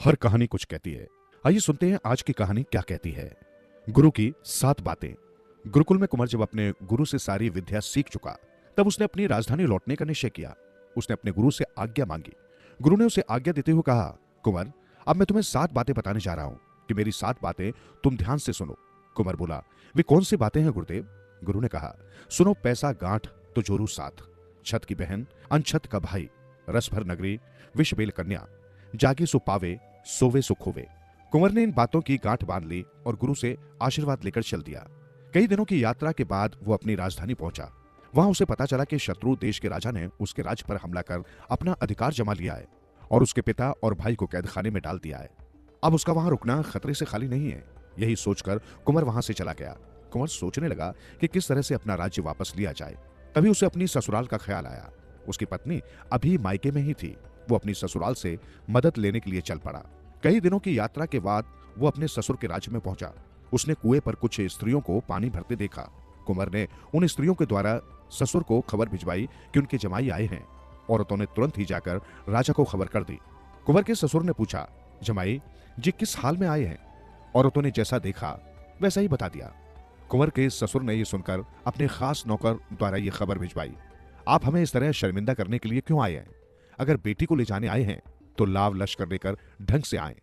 हर कहानी कुछ कहती है। आइए सुनते हैं आज की कहानी क्या कहती है। गुरु की 7 बातें। गुरुकुल में कुंवर जब अपने गुरु से सारी विद्या सीख चुका, तब उसने अपनी राजधानी लौटने का निश्चय किया। उसने अपने गुरु से आज्ञा मांगी। गुरु ने उसे आज्ञा देते हुए कहा, कुंवर, अब मैं तुम्हें 7 बातें बताने जा रहा हूं कि मेरी 7 बातें तुम ध्यान से सुनो। कुंवर बोला, वे कौन सी बातें हैं गुरुदेव? गुरु ने कहा, सुनो, पैसा गांठ तो जोरू साथ, छत की बहन अनछत का भाई, रस भर नगरी विष बेल कन्या, जागे सो पावे सोवे सो खोवे। कुंवर ने इन बातों की गांठ बांध ली और गुरु से आशीर्वाद लेकर चल दिया। कई दिनों की यात्रा के बाद वो अपनी राजधानी पहुंचा। वहां उसे पता चला कि शत्रु देश के राजा ने उसके राज्य पर हमला कर अपना अधिकार जमा लिया है और उसके पिता और भाई को कैद खाने में डाल दिया है। अब उसका वहां रुकना खतरे से खाली नहीं है। यही सोचकर कुंवर वहां से चला गया। कुंवर सोचने लगा कि किस तरह से अपना राज्य वापस लिया जाए। तभी उसे अपनी ससुराल का ख्याल आया। उसकी पत्नी अभी मायके में ही थी। वो अपनी ससुराल से मदद लेने के लिए चल पड़ा। कई दिनों की यात्रा के बाद वो अपने ससुर के राज्य में पहुंचा। उसने कुएं पर कुछ स्त्रियों को पानी भरते देखा। कुंवर ने उन स्त्रियों के द्वारा ससुर को खबर भिजवाई कि उनके जमाई आए हैं। औरतों ने तुरंत ही जाकर राजा को खबर कर दी। कुंवर के ससुर ने पूछा, जमाई जी किस हाल में आए हैं? औरतों ने जैसा देखा वैसा ही बता दिया। कुंवर के ससुर ने यह सुनकर अपने खास नौकर द्वारा यह खबर भिजवाई, आप हमें इस तरह शर्मिंदा करने के लिए क्यों आए हैं? अगर बेटी को ले जाने आए हैं तो लाव लश्कर लेकर ढंग से आए।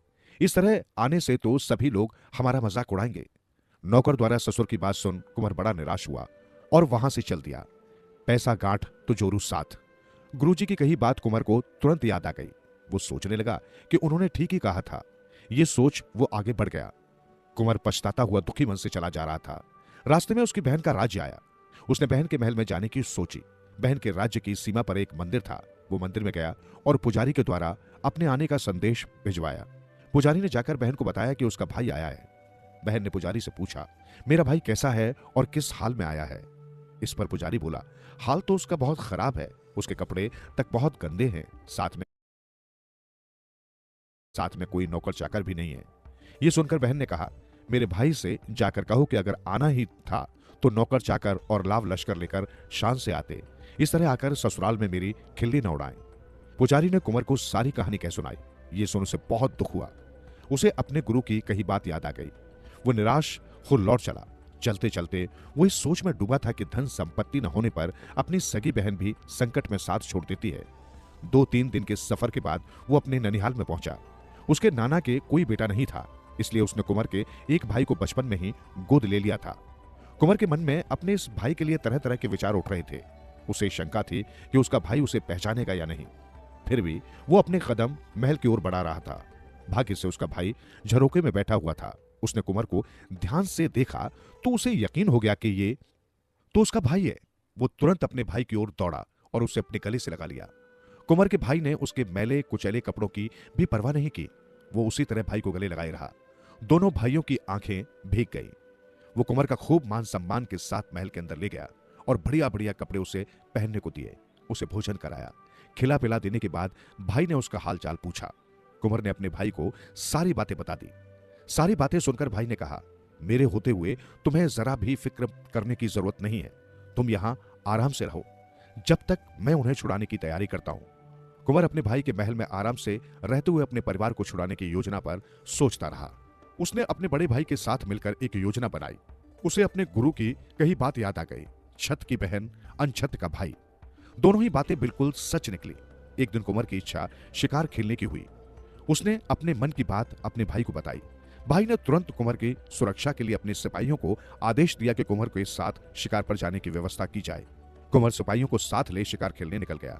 इस तरह आने से तो सभी लोग हमारा मजाक उड़ाएंगे। नौकर द्वारा ससुर की बात सुन कुंवर बड़ा निराश हुआ और वहां से चल दिया। पैसा गांठ तो जोरू साथ। गुरुजी की कही बात कुंवर को तुरंत याद आ गई। वो सोचने लगा कि उन्होंने ठीक ही कहा था। ये सोच वो आगे बढ़ गया। कुंवर पछताता हुआ दुखी मन से चला जा रहा था। रास्ते में उसकी बहन का राज्य आया। उसने बहन के महल में जाने की सोची। बहन के राज्य की सीमा पर एक मंदिर था। वो मंदिर में गया और पुजारी के द्वारा अपने आने का संदेश भिजवाया। पुजारी ने जाकर बहन को बताया कि उसका भाई आया है। बहन ने पुजारी से पूछा, मेरा भाई कैसा है और किस हाल में आया है? इस पर पुजारी बोला, हाल तो उसका बहुत खराब है। उसके कपड़े तक बहुत गंदे हैं। साथ में कोई नौकर चाकर भी नहीं है। यह सुनकर बहन ने कहा, मेरे भाई से जाकर कहो कि अगर आना ही था तो नौकर चाकर और लाव लश्कर लेकर शान से आते। इस तरह आकर ससुराल में मेरी खिल्ली न उड़ाएं। पुजारी ने कुंवर को सारी कहानी कह सुनाई। ये सुन उसे बहुत दुख हुआ। उसे अपने गुरु की कही बात याद आ गई। वो निराश हो लौट चला। चलते चलते वो इस सोच में डूबा था कि धन संपत्ति न होने पर अपनी सगी बहन भी संकट में साथ छोड़ देती है। 2-3 दिन के सफर के बाद वो अपने ननिहाल में पहुंचा। उसके नाना के कोई बेटा नहीं था, इसलिए उसने कुंवर के एक भाई को बचपन में ही गोद ले लिया था। कुंवर के मन में अपने इस भाई के लिए तरह तरह के विचार उठ रहे थे। उसे शंका थी कि उसका भाई उसे पहचानेगा या नहीं। फिर भी वो अपने कदम महल की ओर बढ़ा रहा था। भाग्य से उसका भाई झरोके में बैठा हुआ था। उसने कुंवर को ध्यान से देखा तो उसे यकीन हो गया कि ये तो उसका भाई है। वो तुरंत अपने भाई की ओर दौड़ा और उसे अपने गले से लगा लिया। कुंवर के भाई ने उसके मैले कुचैले कपड़ों की भी परवाह नहीं की। वो उसी तरह भाई को गले लगाए रहा। दोनों भाइयों की आंखें भीग गई। वो कुंवर का खूब मान सम्मान के साथ महल के अंदर ले गया और बढ़िया बढ़िया कपड़े उसे पहनने को दिए। उसे भोजन कराया। खिला पिला देने के बाद भाई ने उसका हालचाल पूछा। कुंवर ने अपने भाई को सारी बातें बता दी। सारी बातें सुनकर भाई ने कहा, मेरे होते हुए तुम्हें जरा भी फिक्र करने की जरूरत नहीं है। तुम यहां आराम से रहो जब तक मैं उन्हें छुड़ाने की तैयारी करता हूं। कुंवर अपने भाई के महल में आराम से रहते हुए अपने परिवार को छुड़ाने की योजना पर सोचता रहा। उसने अपने बड़े भाई के साथ मिलकर एक योजना बनाई। उसे अपने गुरु की कही बात याद आ गई, छत की बहन अनछत का भाई। दोनों ही बातें बिल्कुल सच निकली। एक दिन कुंवर की इच्छा शिकार खेलने की हुई। उसने अपने मन की बात अपने भाई को बताई। भाई ने तुरंत कुंवर की सुरक्षा के लिए अपने सिपाहियों को आदेश दिया कि कुंवर के साथ शिकार पर जाने की व्यवस्था की जाए। कुंवर सिपाहियों को साथ ले शिकार खेलने निकल गया।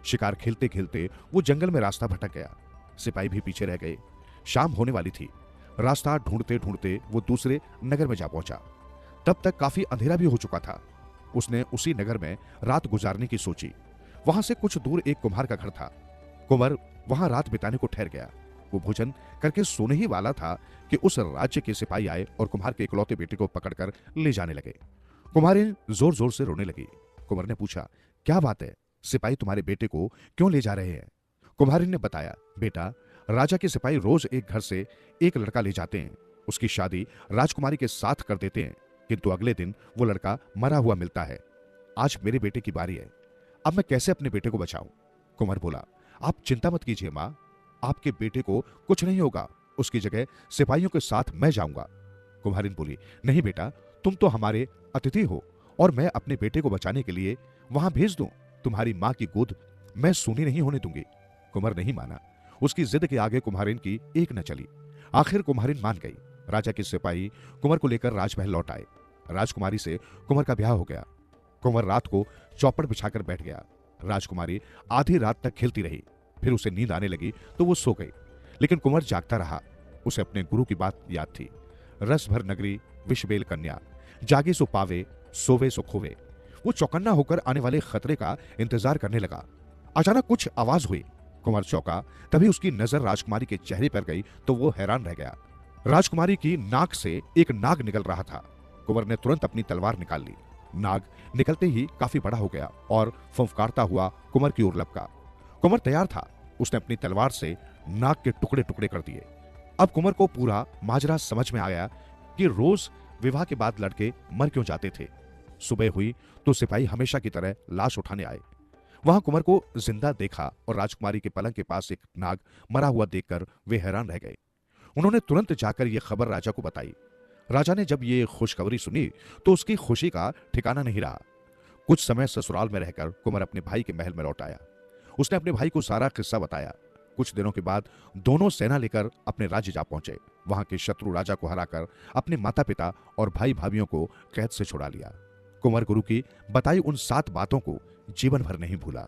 शिकार खेलते खेलते वो जंगल में रास्ता भटक गया। सिपाही भी पीछे रह गए। शाम होने वाली थी। रास्ता ढूंढते ढूंढते वो दूसरे नगर में जा पहुंचा। तब तक काफी अंधेरा भी हो चुका था। उसने उसी नगर में रात गुजारने की सोची। वहां से कुछ दूर एक कुम्हार का घर था। कुंवर वहां रात बिताने को ठहर गया। वो भोजन करके सोने ही वाला था कि उस राज्य के सिपाही आए और कुम्हार के इकलौते बेटे को पकड़कर ले जाने लगे। कुम्हारी जोर जोर से रोने लगी। कुंवर ने पूछा, क्या बात है? सिपाही तुम्हारे बेटे को क्यों ले जा रहे हैं? कुम्हारी ने बताया, बेटा, राजा के सिपाही रोज एक घर से एक लड़का ले जाते हैं। उसकी शादी राजकुमारी के साथ कर देते हैं, किंतु अगले दिन वो लड़का मरा हुआ मिलता है। आज मेरे बेटे की बारी है। अब मैं कैसे अपने बेटे को बचाऊं? कुंवर बोला, आप चिंता मत कीजिए मां, आपके बेटे को कुछ नहीं होगा, उसकी जगह सिपाहियों के साथ मैं जाऊंगा। कुम्हारिन बोली, नहीं बेटा, तुम तो हमारे अतिथि हो और मैं अपने बेटे को बचाने के लिए वहां भेज दूं। तुम्हारी मां की गोद मैं सूनी नहीं होने दूंगी। कुंवर नहीं माना। उसकी जिद के आगे कुम्हारिन की एक न चली। आखिर कुम्हारिन मान गई। राजा के सिपाही कुंवर को लेकर राजमहल लौट आए। राजकुमारी से कुंवर का ब्याह हो गया। कुंवर रात को चौपड़ बिछाकर बैठ गया। राजकुमारी आधी रात तक खेलती रही। फिर उसे नींद आने लगी तो वो सो गई, लेकिन कुंवर जागता रहा। उसे अपने गुरु की बात याद थी, रस भर नगरी विषबेल कन्या, जागे सो पावे, सोवे सो खोवे। वो चौकन्ना होकर आने वाले खतरे का इंतजार करने लगा। अचानक कुछ आवाज हुई। कुंवर चौंका। तभी उसकी नजर राजकुमारी के चेहरे पर गई तो वो हैरान रह गया। राजकुमारी की नाक से एक नाग निकल रहा था। कुंवर ने तुरंत अपनी तलवार निकाल ली। नाग निकलते ही काफी बड़ा हो गया और फुंफकारता हुआ कुंवर की ओर लपका। कुंवर तैयार था। उसने अपनी तलवार से नाग के टुकड़े टुकड़े कर दिए। अब कुंवर को पूरा माजरा समझ में आया कि रोज विवाह के बाद लड़के मर क्यों जाते थे। सुबह हुई तो सिपाही हमेशा की तरह लाश उठाने आए। वहां कुंवर को जिंदा देखा और राजकुमारी के पलंग के पास एक नाग मरा हुआ देखकर वे हैरान रह गए। उन्होंने तुरंत जाकर यह खबर राजा को बताई। राजा ने जब ये खुशखबरी सुनी तो उसकी खुशी का ठिकाना नहीं रहा। कुछ समय ससुराल में रहकर कुंवर अपने भाई के महल में लौट आया। उसने अपने भाई को सारा किस्सा बताया। कुछ दिनों के बाद दोनों सेना लेकर अपने राज्य जा पहुंचे। वहां के शत्रु राजा को हराकर अपने माता पिता और भाई भाभियों को कैद से छुड़ा लिया। कुंवर गुरु की बताई उन 7 बातों को जीवन भर नहीं भूला।